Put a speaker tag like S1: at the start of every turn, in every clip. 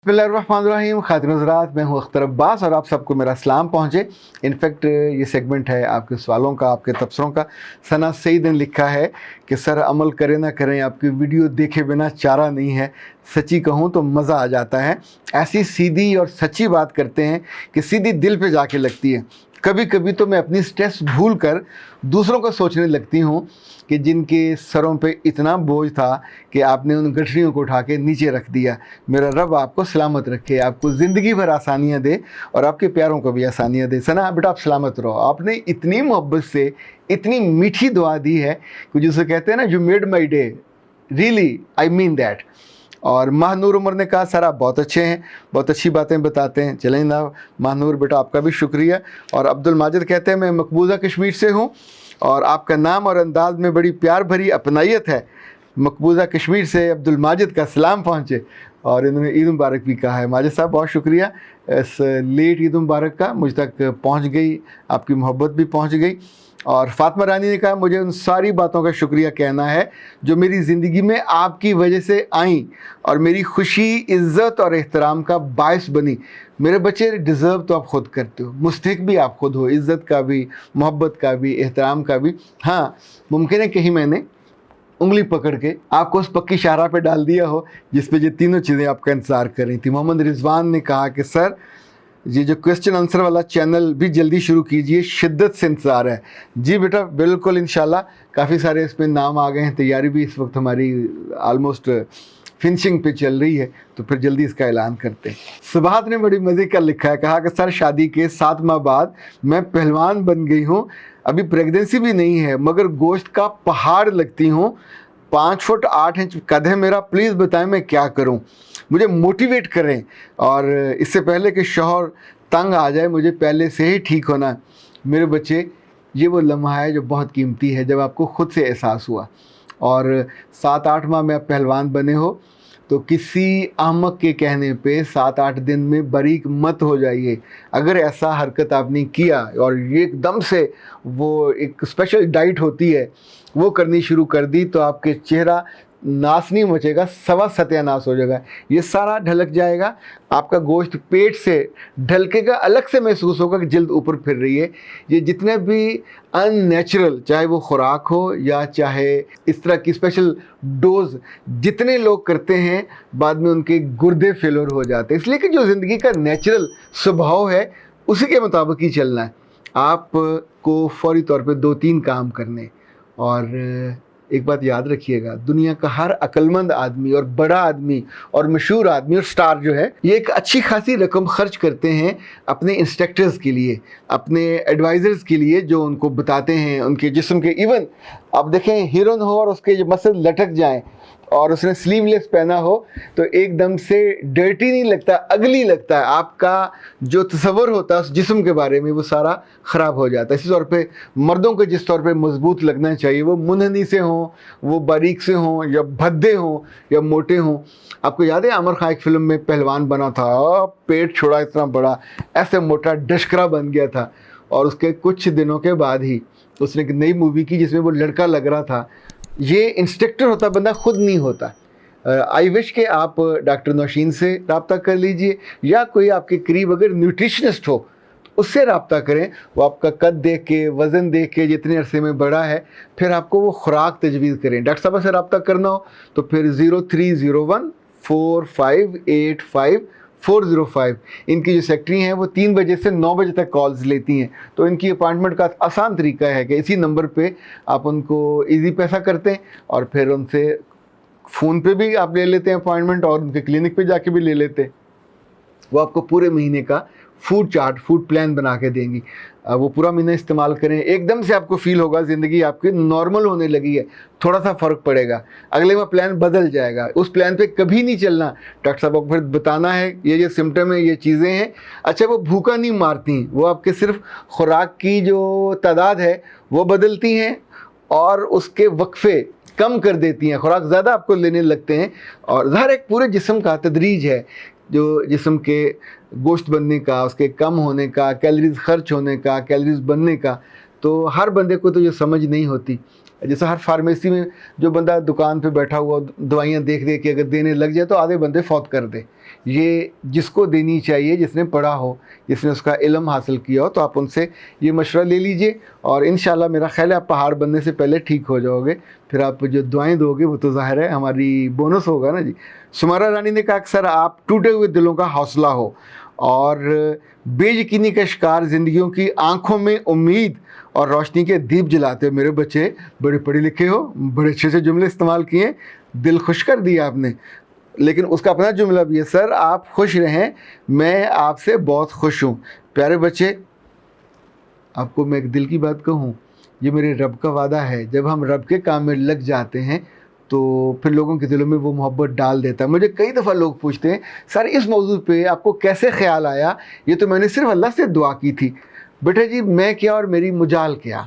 S1: बिस्मिल्लाहिर्रहमानिर्रहीम। खातिन हज़रात, मैं हूँ अख्तर अब्बास और आप सबको मेरा सलाम पहुँचे। इनफैक्ट ये सेगमेंट है आपके सवालों का, आपके तबसरों का। सना सईद ने लिखा है कि सर अमल करें ना करें, आपकी वीडियो देखे बिना चारा नहीं है। सच्ची कहूँ तो मज़ा आ जाता है। ऐसी सीधी और सच्ची बात करते हैं कि सीधी दिल पे जाके लगती है। कभी कभी तो मैं अपनी स्ट्रेस भूल कर दूसरों को सोचने लगती हूँ कि जिनके सरों पे इतना बोझ था कि आपने उन गठरियों को उठा के नीचे रख दिया। मेरा रब आपको सलामत रखे, आपको ज़िंदगी भर आसानियाँ दे और आपके प्यारों को भी आसानियाँ दे। सना बेटा आप सलामत रहो। आपने इतनी मोहब्बत से इतनी मीठी दुआ दी है कि जिसे कहते हैं ना, you made my day, really I mean that. और महानूर उमर ने कहा सर आप बहुत अच्छे हैं, बहुत अच्छी बातें बताते हैं। चलें ना महानूर बेटा, आपका भी शुक्रिया। और अब्दुल माजिद कहते हैं मैं मकबूजा कश्मीर से हूँ और आपका नाम और अंदाज में बड़ी प्यार भरी अपनायत है। मकबूजा कश्मीर से अब्दुल माजिद का सलाम पहुँचे और इन्होंने ईद मुबारक भी कहा है। माजिद साहब बहुत शुक्रिया, इस लेट ईद मुबारक का मुझ तक पहुँच गई, आपकी मोहब्बत भी पहुँच गई। और फातिमा रानी ने कहा मुझे उन सारी बातों का शुक्रिया कहना है जो मेरी ज़िंदगी में आपकी वजह से आईं और मेरी खुशी, इज़्ज़त और एहतराम का बायस बनी। मेरे बच्चे डिज़र्व तो आप ख़ुद करते हो, मुस्तहिक भी आप ख़ुद हो, इज़्ज़त का भी, मोहब्बत का भी, एहतराम का भी। हाँ, मुमकिन है कहीं मैंने उंगली पकड़ के आपको उस पक्की शाहराह पे डाल दिया हो जिस पे ये तीनों चीज़ें आपका इंतज़ार कर रही थी। मोहम्मद रिजवान ने कहा कि सर ये जो क्वेश्चन आंसर वाला चैनल भी जल्दी शुरू कीजिए, शिद्दत से इंतज़ार है। जी बेटा बिल्कुल, इंशाल्लाह। काफ़ी सारे इसमें नाम आ गए हैं, तैयारी भी इस वक्त हमारी आलमोस्ट फिनिशिंग पे चल रही है, तो फिर जल्दी इसका ऐलान करते हैं। सुबहात ने बड़ी मज़े का लिखा है, कहा कि सर शादी के 7 माह बाद मैं पहलवान बन गई हूँ, अभी प्रेगनेंसी भी नहीं है मगर गोश्त का पहाड़ लगती हूँ, 5 फुट 8 इंच कद है मेरा, प्लीज़ बताएं मैं क्या करूं, मुझे मोटिवेट करें और इससे पहले कि शौहर तंग आ जाए, मुझे पहले से ही ठीक होना है। मेरे बच्चे, ये वो लम्हा है जो बहुत कीमती है जब आपको ख़ुद से एहसास हुआ और 7-8 माह में आप पहलवान बने हो, तो किसी अहमक के कहने पे 7-8 दिन में बारीक मत हो जाइए। अगर ऐसा हरकत आपने किया और ये एकदम से वो एक स्पेशल डाइट होती है वो करनी शुरू कर दी, तो आपके चेहरा नाश नहीं मचेगा, सवा सत्यानाश हो जाएगा। ये सारा ढलक जाएगा, आपका गोश्त पेट से ढलकेगा, अलग से महसूस होगा कि जल्द ऊपर फिर रही है। ये जितने भी अननेचुरल, चाहे वो खुराक हो या चाहे इस तरह की स्पेशल डोज जितने लोग करते हैं, बाद में उनके गुर्दे फेलर हो जाते हैं। इसलिए कि जो ज़िंदगी का नेचुरल स्वभाव है उसी के मुताबिक ही चलना है। आपको फौरी तौर पे 2-3 काम करने। और एक बात याद रखिएगा, दुनिया का हर अक्लमंद आदमी और बड़ा आदमी और मशहूर आदमी और स्टार जो है, ये एक अच्छी खासी रकम खर्च करते हैं अपने इंस्ट्रक्टर्स के लिए, अपने एडवाइज़र्स के लिए, जो उनको बताते हैं उनके जिस्म के। इवन आप देखें हीरोइन हो और उसके जो मसल लटक जाएं और उसने स्लीवलेस पहना हो तो एकदम से डर्टी नहीं लगता, अगली लगता है। आपका जो तस्वर होता है उस जिस्म के बारे में वो सारा ख़राब हो जाता है। इसी तौर पे मर्दों को जिस तौर पे मजबूत लगना चाहिए, वो मुनहनी से हों, वो बारीक से हों या भद्दे हों या मोटे हों। आपको याद है आमिर खान एक फ़िल्म में पहलवान बना था, पेट छोड़ा इतना बड़ा, ऐसे मोटा डशकरा बन गया था और उसके कुछ दिनों के बाद ही उसने एक नई मूवी की जिसमें वो लड़का लग रहा था। ये इंस्ट्रक्टर होता, बंदा खुद नहीं होता। आई विश कि आप डॉक्टर नौशीन से रब्ता कर लीजिए या कोई आपके करीब अगर न्यूट्रिशनिस्ट हो उससे रब्ता करें। वो आपका कद देख के, वज़न देख के, जितने अरसे में बड़ा है, फिर आपको वो खुराक तजवीज़ करें। डॉक्टर साहब से रब्ता करना हो तो फिर 0301 4585 405 इनकी जो सेक्रेटरी हैं वो 3 बजे से 9 बजे तक कॉल्स लेती हैं। तो इनकी अपॉइंटमेंट का आसान तरीका है कि इसी नंबर पे आप उनको इजी पैसा करते हैं और फिर उनसे फ़ोन पे भी आप ले लेते हैं अपॉइंटमेंट और उनके क्लिनिक पे जाके भी ले लेते हैं। वो आपको पूरे महीने का फूड चार्ट, फूड प्लान बना के देंगी। वो पूरा महीना इस्तेमाल करें, एकदम से आपको फ़ील होगा ज़िंदगी आपकी नॉर्मल होने लगी है, थोड़ा सा फ़र्क पड़ेगा, अगले में प्लान बदल जाएगा। उस प्लान पे कभी नहीं चलना। डॉक्टर साहब को फिर बताना है ये सिम्टम है, ये चीज़ें हैं। अच्छा, वो भूखा नहीं मारती, वो आपके सिर्फ खुराक की जो तादाद है वो बदलती हैं और उसके वक्फे कम कर देती हैं, खुराक ज़्यादा आपको लेने लगते हैं। और ज़ाहिर एक पूरे जिस्म का तदरीज है, जो जिस्म के गोश्त बनने का, उसके कम होने का, कैलोरीज खर्च होने का, कैलोरीज बनने का। तो हर बंदे को तो ये समझ नहीं होती। जैसे हर फार्मेसी में जो बंदा दुकान पे बैठा हुआ दवाइयाँ देख देख के अगर देने लग जाए तो आधे बंदे फौत कर दे। یہ جس کو دینی چاہیے جس نے پڑھا ہو, جس نے اس کا علم حاصل کیا ہو, تو آپ ان سے یہ مشورہ لے لیجئے اور انشاءاللہ میرا خیال ہے آپ پہاڑ بننے سے پہلے ٹھیک ہو جاؤ گے. پھر آپ جو دعائیں دو گے وہ تو ظاہر ہے ہماری بونس ہوگا نا جی. سمیرہ رانی نے کہا کہ سر آپ ٹوٹے ہوئے دلوں کا حوصلہ ہو اور بے یقینی کا شکار زندگیوں کی آنکھوں میں امید اور روشنی کے دیپ جلاتے ہو. میرے بچے بڑے پڑھے لکھے ہو, بڑے اچھے سے جملے استعمال کیے, دل خوش کر دیا آپ نے. لیکن اس کا اپنا جملہ بھی ہے, سر آپ خوش رہیں, میں آپ سے بہت خوش ہوں. پیارے بچے, آپ کو میں ایک دل کی بات کہوں, یہ میرے رب کا وعدہ ہے, جب ہم رب کے کام میں لگ جاتے ہیں تو پھر لوگوں کے دلوں میں وہ محبت ڈال دیتا ہے. مجھے کئی دفعہ لوگ پوچھتے ہیں سر اس موضوع پہ آپ کو کیسے خیال آیا, یہ تو میں نے صرف اللہ سے دعا کی تھی. بیٹا جی میں کیا اور میری مجال کیا,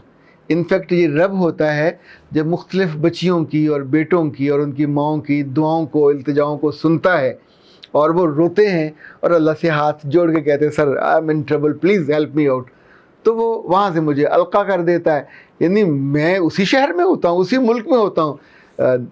S1: انفیکٹ یہ رب ہوتا ہے جب مختلف بچیوں کی اور بیٹوں کی اور ان کی ماؤں کی دعاؤں کو, التجاؤں کو سنتا ہے اور وہ روتے ہیں اور اللہ سے ہاتھ جوڑ کے کہتے ہیں sir I am in trouble please help me out, تو وہ وہاں سے مجھے القا کر دیتا ہے. یعنی میں اسی شہر میں ہوتا ہوں, اسی ملک میں ہوتا ہوں,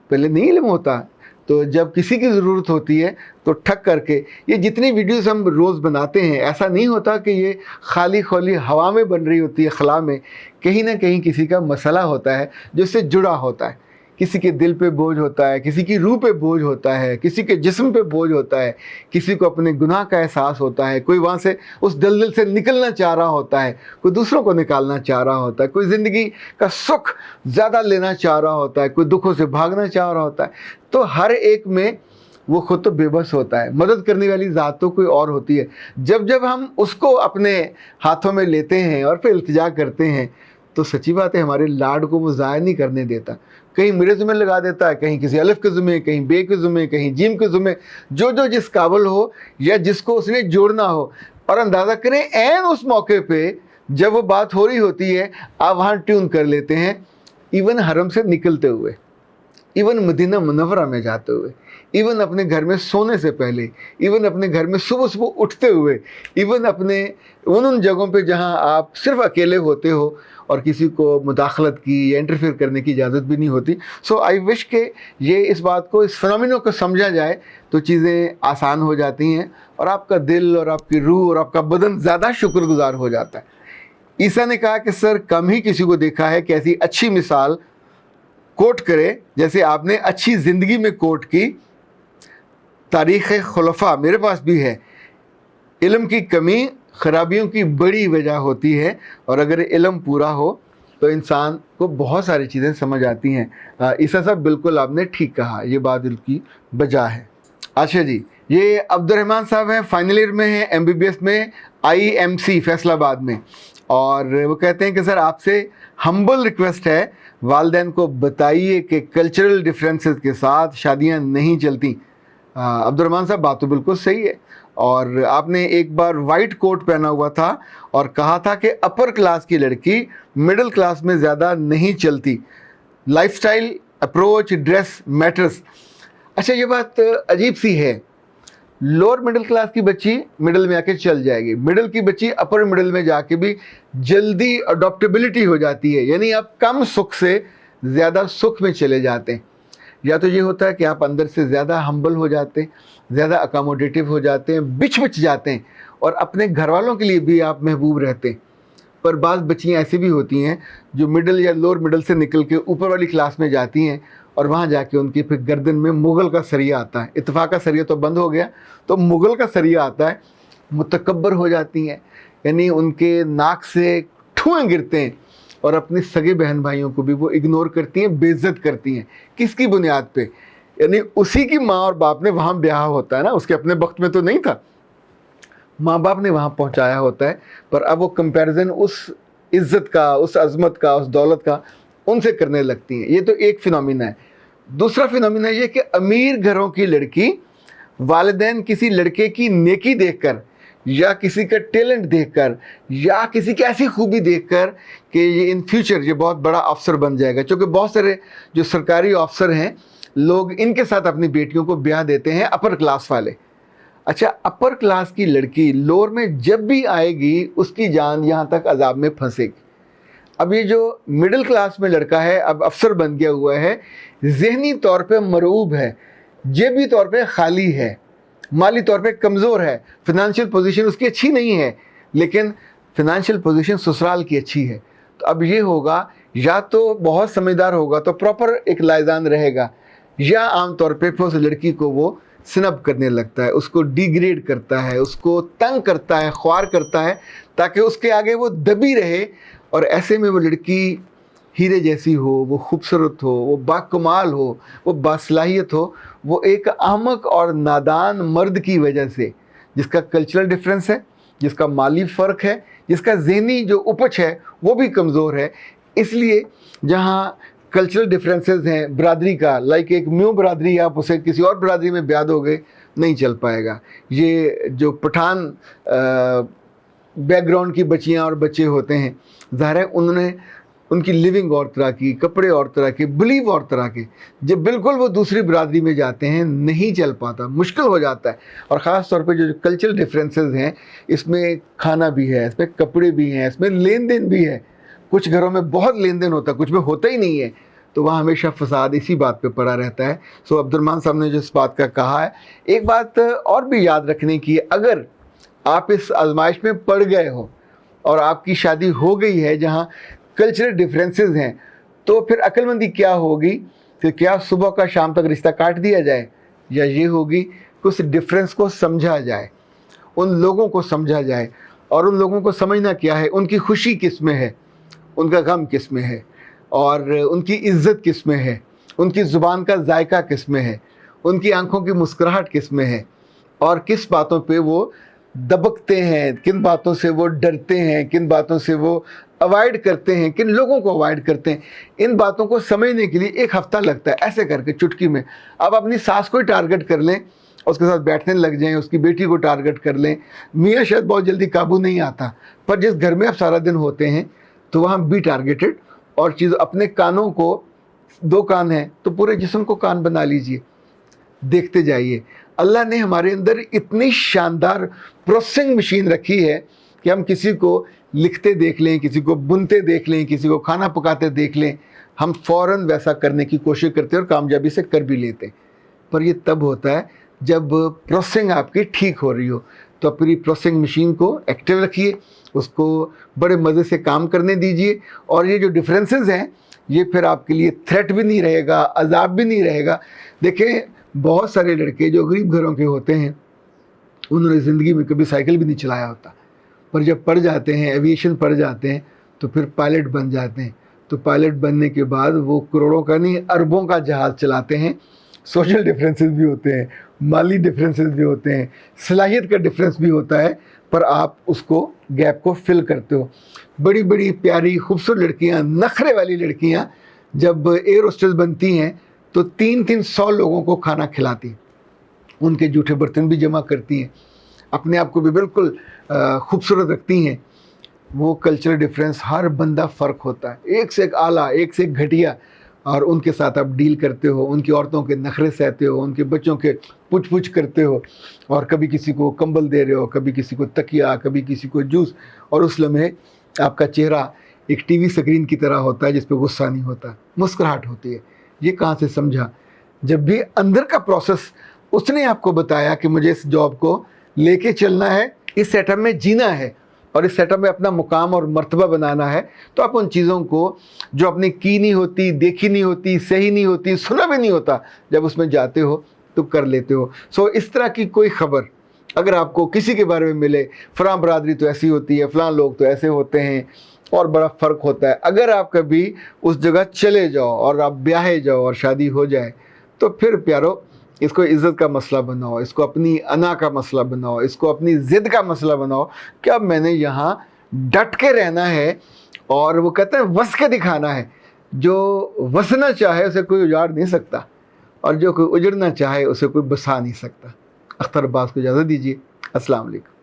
S1: پہلے نہیں علم ہوتا, تو جب کسی کی ضرورت ہوتی ہے تو ٹھک کر کے. یہ جتنی ویڈیوز ہم روز بناتے ہیں ایسا نہیں ہوتا کہ یہ خالی خالی ہوا میں بن رہی ہوتی ہے, خلا میں. کہیں نہ کہیں کسی کا مسئلہ ہوتا ہے جو اس سے جڑا ہوتا ہے. کسی کے دل پہ بوجھ ہوتا ہے, کسی کی روح پہ بوجھ ہوتا ہے, کسی کے جسم پہ بوجھ ہوتا ہے, کسی کو اپنے گناہ کا احساس ہوتا ہے, کوئی وہاں سے اس دلدل سے نکلنا چاہ رہا ہوتا ہے, کوئی دوسروں کو نکالنا چاہ رہا ہوتا ہے, کوئی زندگی کا سکھ زیادہ لینا چاہ رہا ہوتا ہے, کوئی دکھوں سے بھاگنا چاہ رہا ہوتا ہے. تو ہر ایک میں وہ خود تو بے بس ہوتا ہے, مدد کرنے والی ذات تو کوئی اور ہوتی ہے. جب ہم اس کو اپنے ہاتھوں میں لیتے ہیں اور پھر التجا کرتے ہیں تو سچی بات ہے ہمارے لاڈ کو وہ ضائع نہیں کرنے دیتا. کہیں میرے ذمہ لگا دیتا ہے, کہیں کسی الف کے ذمہ, کہیں بے کے ذمہ, کہیں جیم کے ذمہ, جو جس قابل ہو یا جس کو اس نے جوڑنا ہو. اور اندازہ کریں عین اس موقع پہ جب وہ بات ہو رہی ہوتی ہے آپ وہاں ٹیون کر لیتے ہیں, ایون حرم سے نکلتے ہوئے, ایون مدینہ منورہ میں جاتے ہوئے, ایون اپنے گھر میں سونے سے پہلے, ایون اپنے گھر میں صبح صبح اٹھتے ہوئے, ایون اپنے ان جگہوں پہ جہاں آپ صرف اکیلے ہوتے ہو اور کسی کو مداخلت کی یا انٹرفیئر کرنے کی اجازت بھی نہیں ہوتی. سو آئی وش کہ یہ اس بات کو, اس فنومینو کو سمجھا جائے تو چیزیں آسان ہو جاتی ہیں اور آپ کا دل اور آپ کی روح اور آپ کا بدن زیادہ شکر گزار ہو جاتا ہے. عیسیٰ نے کہا کہ سر کم ہی کسی کو دیکھا ہے کہ ایسی اچھی مثال کوٹ کرے جیسے آپ نے اچھی زندگی میں کوٹ کی. تاریخ خلفاء میرے پاس بھی ہے. علم کی کمی خرابیوں کی بڑی وجہ ہوتی ہے, اور اگر علم پورا ہو تو انسان کو بہت ساری چیزیں سمجھ آتی ہیں. عیسیٰ صاحب بالکل آپ نے ٹھیک کہا, یہ بات دل کی بجا ہے. اچھا جی, یہ عبد الرحمن صاحب ہیں, فائنل ایئر میں ہیں MBBS میں IMC فیصل آباد میں, اور وہ کہتے ہیں کہ سر آپ سے ہمبل ریکویسٹ ہے, والدین کو بتائیے کہ کلچرل ڈفرینسز کے ساتھ شادیاں نہیں چلتی. عبد الرحمن صاحب بات تو بالکل صحیح ہے, اور آپ نے ایک بار وائٹ کوٹ پہنا ہوا تھا اور کہا تھا کہ اپر کلاس کی لڑکی مڈل کلاس میں زیادہ نہیں چلتی. Lifestyle, approach, dress matters. اچھا یہ بات عجیب سی ہے, لوور مڈل کلاس کی بچی مڈل میں آ کے چل جائے گی, مڈل کی بچی اپر مڈل میں جا کے بھی جلدی اڈاپٹیبلٹی ہو جاتی ہے, یعنی آپ کم سکھ سے زیادہ سکھ میں چلے جاتے ہیں. یا تو یہ ہوتا ہے کہ آپ اندر سے زیادہ ہمبل ہو جاتے ہیں, زیادہ اکاموڈیٹیو ہو جاتے ہیں, بچ جاتے ہیں, اور اپنے گھر والوں کے لیے بھی آپ محبوب رہتے ہیں. پر بعض بچیاں ایسی بھی ہوتی ہیں جو مڈل یا لوور مڈل سے نکل کے اوپر والی کلاس میں جاتی ہیں, اور وہاں جا کے ان کی پھر گردن میں مغل کا سریہ آتا ہے. اتفاق کا سریہ تو بند ہو گیا, تو مغل کا سریہ آتا ہے. متکبر ہو جاتی ہیں, یعنی ان کے ناک سے ٹھوئیں گرتے ہیں, اور اپنی سگے بہن بھائیوں کو بھی وہ اگنور کرتی ہیں, بے عزت کرتی ہیں. کس کی بنیاد پہ؟ یعنی اسی کی ماں اور باپ نے وہاں بیاہ ہوتا ہے نا, اس کے اپنے وقت میں تو نہیں تھا, ماں باپ نے وہاں پہنچایا ہوتا ہے, پر اب وہ کمپیریزن اس عزت کا, اس عظمت کا, اس دولت کا ان سے کرنے لگتی ہیں. یہ تو ایک فنومینا ہے. دوسرا فنومینا یہ کہ امیر گھروں کی لڑکی والدین کسی لڑکے کی نیکی دیکھ کر یا کسی کا ٹیلنٹ دیکھ کر یا کسی کی ایسی خوبی دیکھ کر کہ یہ ان فیوچر یہ بہت بڑا افسر بن جائے گا, چونکہ بہت سارے جو سرکاری افسر ہیں لوگ ان کے ساتھ اپنی بیٹیوں کو بیاہ دیتے ہیں, اپر کلاس والے. اچھا, اپر کلاس کی لڑکی لوور میں جب بھی آئے گی اس کی جان یہاں تک عذاب میں پھنسے گی. اب یہ جو مڈل کلاس میں لڑکا ہے, اب افسر بن گیا ہوا ہے, ذہنی طور پہ مرعوب ہے, جیبی طور پہ خالی ہے, माली तौर पे कमज़ोर है, फिनेंशियल पोजीशन उसकी अच्छी नहीं है, लेकिन फिनेंशियल पोजीशन ससुराल की अच्छी है। तो अब ये होगा, या तो बहुत समझदार होगा तो प्रॉपर एक लाइजान रहेगा, या आम तौर पे उस लड़की को वो स्नब करने लगता है, उसको डिग्रेड करता है, उसको तंग करता है, ख्वार करता है, ताकि उसके आगे वो दबी रहे। और ऐसे में वो लड़की हीरे जैसी हो, वो खूबसूरत हो, वो बाकमाल हो, वो बासलाहियत हो, वो एक अहमक और नादान मर्द की वजह से, जिसका कल्चरल डिफरेंस है, जिसका माली फ़र्क है, जिसका ज़हनी जो उपज है वो भी कमज़ोर है, इसलिए जहाँ कल्चरल डिफरेंसेस हैं बरादरी का, लाइक एक म्यू बरादरी, आप उसे किसी और बरादरी में ब्याह दोगे, नहीं चल पाएगा। ये जो पठान बैकग्राउंड की बच्चियाँ और बच्चे होते हैं, ज़ाहिर है उन्होंने उनकी लिविंग और तरह की, कपड़े और तरह के, बिलीव और तरह के, जब बिल्कुल वो दूसरी बरादरी में जाते हैं नहीं चल पाता, मुश्किल हो जाता है। और ख़ास तौर पे जो कल्चरल डिफरेंसेस हैं, इसमें खाना भी है, इसमें कपड़े भी हैं, इसमें लेन देन भी है। कुछ घरों में बहुत लेन देन होता है, कुछ में होता ही नहीं है, तो वहाँ हमेशा फसाद इसी बात पे पड़ा रहता है। सो अब्दुर्रहमान साहब ने जो इस बात का कहा है, एक बात और भी याद रखने की, अगर आप इस आजमाइश में पड़ गए हो और आपकी शादी हो गई है जहाँ कल्चरल डिफरेंसेस हैं, तो फिर अक्लमंदी क्या होगी कि क्या सुबह का शाम तक रिश्ता काट दिया जाए, या ये होगी कि उस डिफरेंस को समझा जाए, उन लोगों को समझा जाए। और उन लोगों को समझना क्या है, उनकी खुशी किस में है, उनका गम किस में है, और उनकी इज़्ज़त किस में है, उनकी ज़ुबान का जायका किस में है, उनकी आंखों की मुस्कुराहट किस में है, और किस बातों पे वो दबकते हैं, किन बातों से वो डरते हैं, किन बातों से वो अवॉइड करते हैं, किन लोगों को अवॉइड करते हैं। इन बातों को समझने के लिए 1 हफ़्ता लगता है, ऐसे करके चुटकी में। अब अपनी सास को ही टारगेट कर लें, उसके साथ बैठने लग जाएं, उसकी बेटी को टारगेट कर लें, मियाँ शायद बहुत जल्दी काबू नहीं आता, पर जिस घर में आप सारा दिन होते हैं तो वहाँ बी टारगेटेड। और चीज़, अपने कानों को, 2 कान हैं तो पूरे जिस्म को कान बना लीजिए, देखते जाइए। अल्लाह ने हमारे अंदर इतनी शानदार प्रोसेसिंग मशीन रखी है कि हम किसी को लिखते देख लें, किसी को बुनते देख लें, किसी को खाना पकाते देख लें, हम फ़ौरन वैसा करने की कोशिश करते हैं और कामयाबी से कर भी लेते हैं। पर ये तब होता है जब प्रोसेसिंग आपकी ठीक हो रही हो। तो अपनी प्रोसेसिंग मशीन को एक्टिव रखिए, उसको बड़े मज़े से काम करने दीजिए। और ये जो डिफरेंसेस हैं, ये फिर आपके लिए थ्रेट भी नहीं रहेगा, अजाब भी नहीं रहेगा। देखें, बहुत सारे लड़के जो गरीब घरों के होते हैं, उन्होंने ज़िंदगी में कभी साइकिल भी नहीं चलाया होता, पर जब पढ़ जाते हैं, एविएशन पढ़ जाते हैं, तो फिर पायलट बन जाते हैं। तो पायलट बनने के बाद वो करोड़ों का नहीं, अरबों का जहाज़ चलाते हैं। सोशल डिफरेंसेस भी होते हैं, माली डिफरेंसेस भी होते हैं, सलाहियत का डिफरेंस भी होता है, पर आप उसको गैप को फिल करते हो। बड़ी बड़ी प्यारी खूबसूरत लड़कियां, नखरे वाली लड़कियां जब एयर होस्टेस बनती हैं तो 300 लोगों को खाना खिलाती हैं, उनके जूठे बर्तन भी जमा करती हैं, अपने आप को भी बिल्कुल खूबसूरत रखती हैं। वो कल्चरल डिफरेंस, हर बंदा फ़र्क होता है, एक से एक आला, एक से एक घटिया, और उनके साथ आप डील करते हो, उनकी औरतों के नखरे सहते हो, उनके बच्चों के पुछ पुछ करते हो, और कभी किसी को कंबल दे रहे हो, कभी किसी को तकिया, कभी किसी को जूस। और उस लम्हे आपका चेहरा एक टीवी स्क्रीन की तरह होता है जिस पे गुस्सा नहीं होता, मुस्कुराहट होती है। ये कहाँ से समझा? जब भी अंदर का प्रोसेस उसने आपको बताया कि मुझे इस जॉब को लेके चलना है, इस सेटअप में जीना है और इस सेटअप में अपना मुकाम और मर्तबा बनाना है, तो आप उन चीज़ों को जो अपनी की नहीं होती, देखी नहीं होती, सही नहीं होती, सुना भी नहीं होता, जब उसमें जाते हो तो कर लेते हो। सो इस तरह की कोई ख़बर अगर आपको किसी के बारे में मिले, फ़लाँ बरादरी तो ऐसी होती है, फ़लाँ लोग तो ऐसे होते हैं और बड़ा फ़र्क होता है, अगर आप कभी उस जगह चले जाओ और आप ब्याहे जाओ और शादी हो जाए, तो फिर प्यारो इसको इज़्ज़त का मसला बनाओ, इसको अपनी अना का मसला बनाओ, इसको अपनी ज़िद का मसला बनाओ कि अब मैंने यहाँ डट के रहना है। और वो कहते हैं वस के दिखाना है, जो वसना चाहे उसे कोई उजाड़ नहीं सकता, और जो कोई उजड़ना चाहे उसे कोई बसा नहीं सकता। अख्तर अब्बास को इजाज़त दीजिए। अस्सलाम वालेकुम।